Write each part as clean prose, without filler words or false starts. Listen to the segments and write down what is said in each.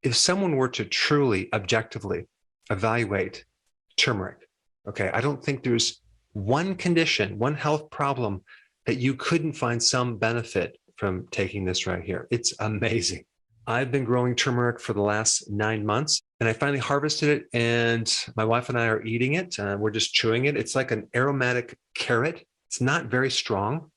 if someone were to truly, objectively evaluate turmeric, okay, I don't think there's one condition, one health problem that you couldn't find some benefit from taking this right here. It's amazing. I've been growing turmeric for the last 9 months, and I finally harvested it, and my wife and I are eating it. We're just chewing it. It's like an aromatic carrot. It's not very strong,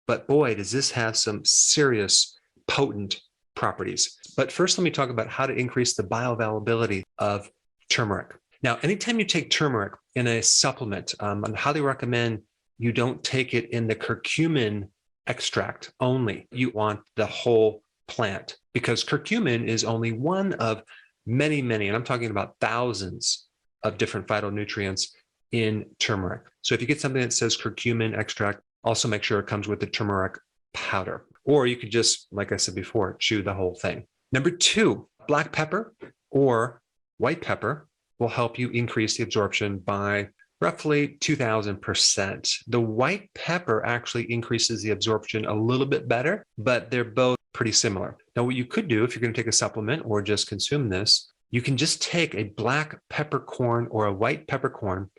but boy, does this have some serious potent properties. But first, let me talk about how to increase the bioavailability of turmeric. Now, anytime you take turmeric in a supplement, I highly recommend you don't take it in the curcumin extract only. You want the whole plant, because curcumin is only one of many, and I'm talking about thousands of different phytonutrients in turmeric. So if you get something that says curcumin extract, also make sure it comes with the turmeric powder. Or you could just, like I said before, chew the whole thing. Number 2, black pepper or white pepper will help you increase the absorption by roughly 2,000%. The white pepper actually increases the absorption a little bit better, but they're both pretty similar. Now, what you could do if you're going to take a supplement or just consume this, you can just take a black peppercorn or a white peppercorn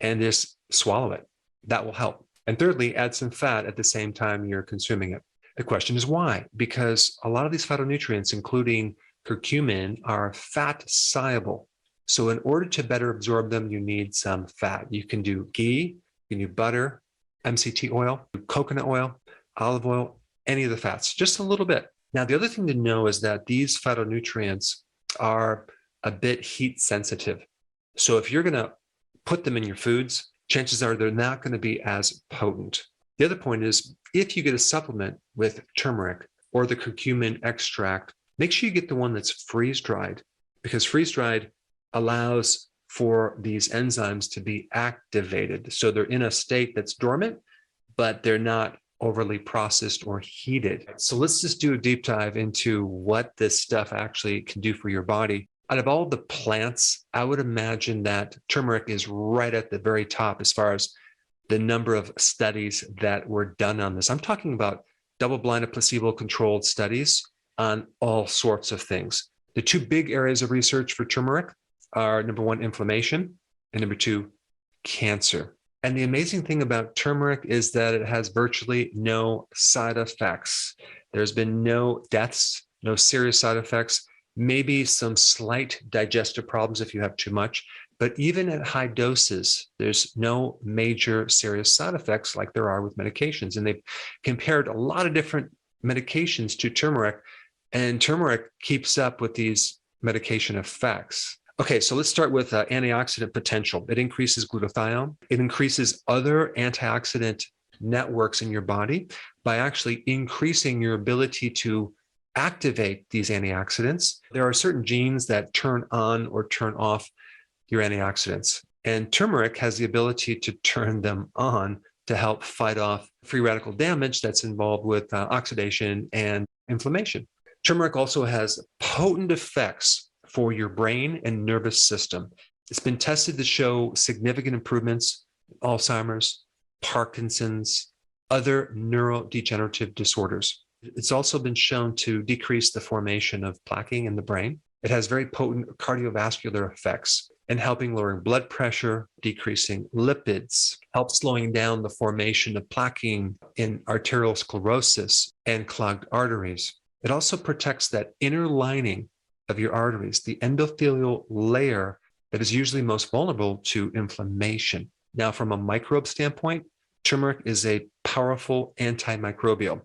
and just swallow it. That will help. And thirdly, add some fat at the same time you're consuming it. The question is why? Because a lot of these phytonutrients, including curcumin, are fat soluble. So in order to better absorb them, you need some fat. You can do ghee, you can do butter, MCT oil, coconut oil, olive oil, any of the fats, just a little bit. Now, the other thing to know is that these phytonutrients are a bit heat sensitive. So if you're going to put them in your foods, chances are they're not going to be as potent. The other point is, if you get a supplement with turmeric or the curcumin extract, make sure you get the one that's freeze-dried, because freeze-dried allows for these enzymes to be activated. So they're in a state that's dormant, but they're not overly processed or heated. So let's just do a deep dive into what this stuff actually can do for your body. Out of all the plants, I would imagine that turmeric is right at the very top as far as the number of studies that were done on this. I'm talking about double-blinded, placebo-controlled studies on all sorts of things. The 2 big areas of research for turmeric are, number 1, inflammation, and number 2, cancer. And the amazing thing about turmeric is that it has virtually no side effects. There's been no deaths, no serious side effects, maybe some slight digestive problems if you have too much. But even at high doses, there's no major serious side effects like there are with medications. And they've compared a lot of different medications to turmeric, and turmeric keeps up with these medication effects. Okay, so let's start with antioxidant potential. It increases glutathione. It increases other antioxidant networks in your body by actually increasing your ability to activate these antioxidants. There are certain genes that turn on or turn off your antioxidants, and turmeric has the ability to turn them on to help fight off free radical damage that's involved with oxidation and inflammation. Turmeric also has potent effects for your brain and nervous system. It's been tested to show significant improvements in Alzheimer's, Parkinson's, other neurodegenerative disorders. It's also been shown to decrease the formation of plaquing in the brain. It has very potent cardiovascular effects in helping lowering blood pressure, decreasing lipids, helps slowing down the formation of plaquing in arterial sclerosis and clogged arteries. It also protects that inner lining of your arteries, the endothelial layer that is usually most vulnerable to inflammation. Now, from a microbe standpoint, turmeric is a powerful antimicrobial,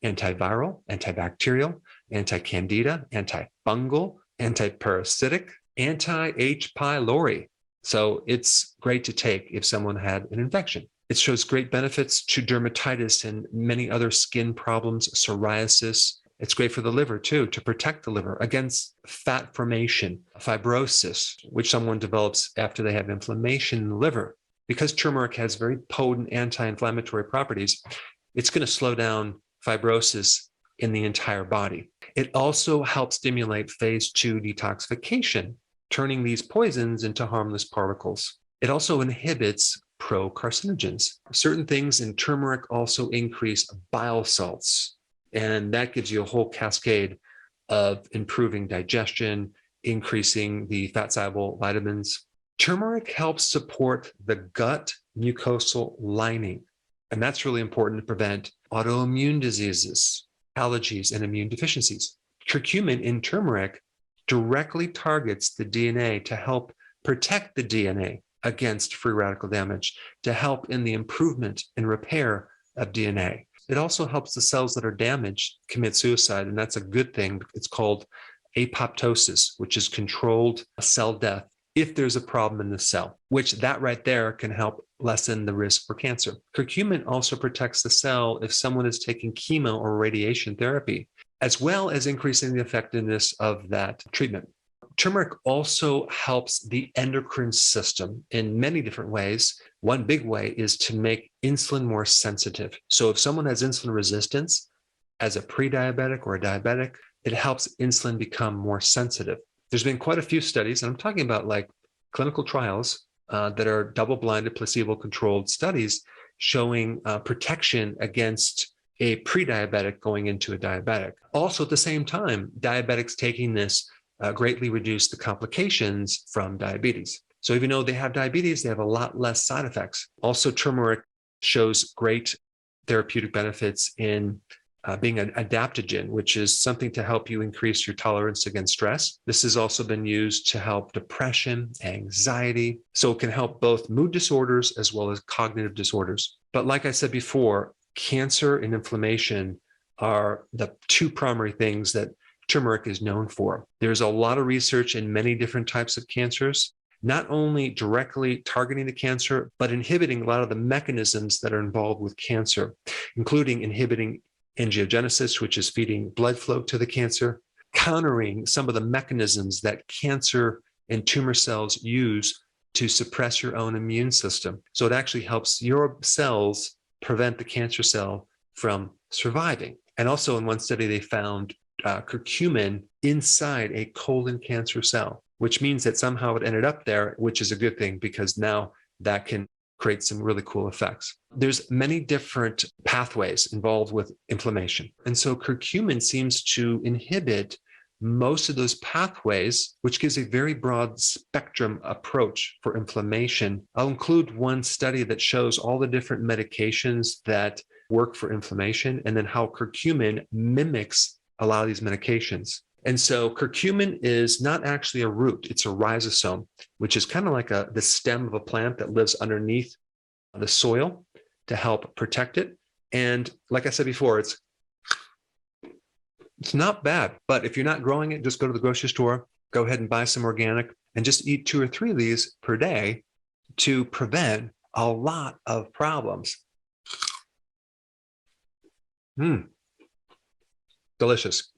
antiviral, antibacterial, anti-candida, antifungal, antiparasitic, anti-H. pylori. So it's great to take if someone had an infection. It shows great benefits to dermatitis and many other skin problems, psoriasis. It's great for the liver too, to protect the liver against fat formation, fibrosis, which someone develops after they have inflammation in the liver. Because turmeric has very potent anti-inflammatory properties, it's going to slow down fibrosis in the entire body. It also helps stimulate phase 2 detoxification, turning these poisons into harmless particles. It also inhibits procarcinogens. Certain things in turmeric also increase bile salts, and that gives you a whole cascade of improving digestion increasing the fat-soluble vitamins. Turmeric helps support the gut mucosal lining, and that's really important to prevent autoimmune diseases, allergies, and immune deficiencies. Curcumin in turmeric directly targets the DNA to help protect the DNA against free radical damage, to help in the improvement and repair of DNA. It also helps the cells that are damaged commit suicide, and that's a good thing. It's called apoptosis, which is controlled cell death if there's a problem in the cell, which that right there can help lessen the risk for cancer. Curcumin also protects the cell if someone is taking chemo or radiation therapy, as well as increasing the effectiveness of that treatment. Turmeric also helps the endocrine system in many different ways. One big way is to make insulin more sensitive. So if someone has insulin resistance as a pre-diabetic or a diabetic, it helps insulin become more sensitive. There's been quite a few studies, and I'm talking about like clinical trials that are double-blinded, placebo-controlled studies showing protection against a pre-diabetic going into a diabetic. Also, at the same time, diabetics taking this greatly reduce the complications from diabetes. So even though they have diabetes, they have a lot less side effects. Also, turmeric shows great therapeutic benefits in being an adaptogen, which is something to help you increase your tolerance against stress. This has also been used to help depression, anxiety. So it can help both mood disorders as well as cognitive disorders. But like I said before, cancer and inflammation are the two primary things that turmeric is known for. There's a lot of research in many different types of cancers, not only directly targeting the cancer, but inhibiting a lot of the mechanisms that are involved with cancer, including inhibiting angiogenesis, which is feeding blood flow to the cancer, countering some of the mechanisms that cancer and tumor cells use to suppress your own immune system. So it actually helps your cells prevent the cancer cell from surviving. And also in one study, they found curcumin inside a colon cancer cell, which means that somehow it ended up there, which is a good thing because now that can create some really cool effects. There's many different pathways involved with inflammation. And so curcumin seems to inhibit most of those pathways, which gives a very broad spectrum approach for inflammation. I'll include one study that shows all the different medications that work for inflammation and then how curcumin mimics a lot of these medications. And so curcumin is not actually a root, it's a rhizosome, which is kind of like the stem of a plant that lives underneath the soil to help protect it. And like I said before, it's not bad, but if you're not growing it, just go to the grocery store, go ahead and buy some organic and just eat 2 or 3 of these per day to prevent a lot of problems. Delicious.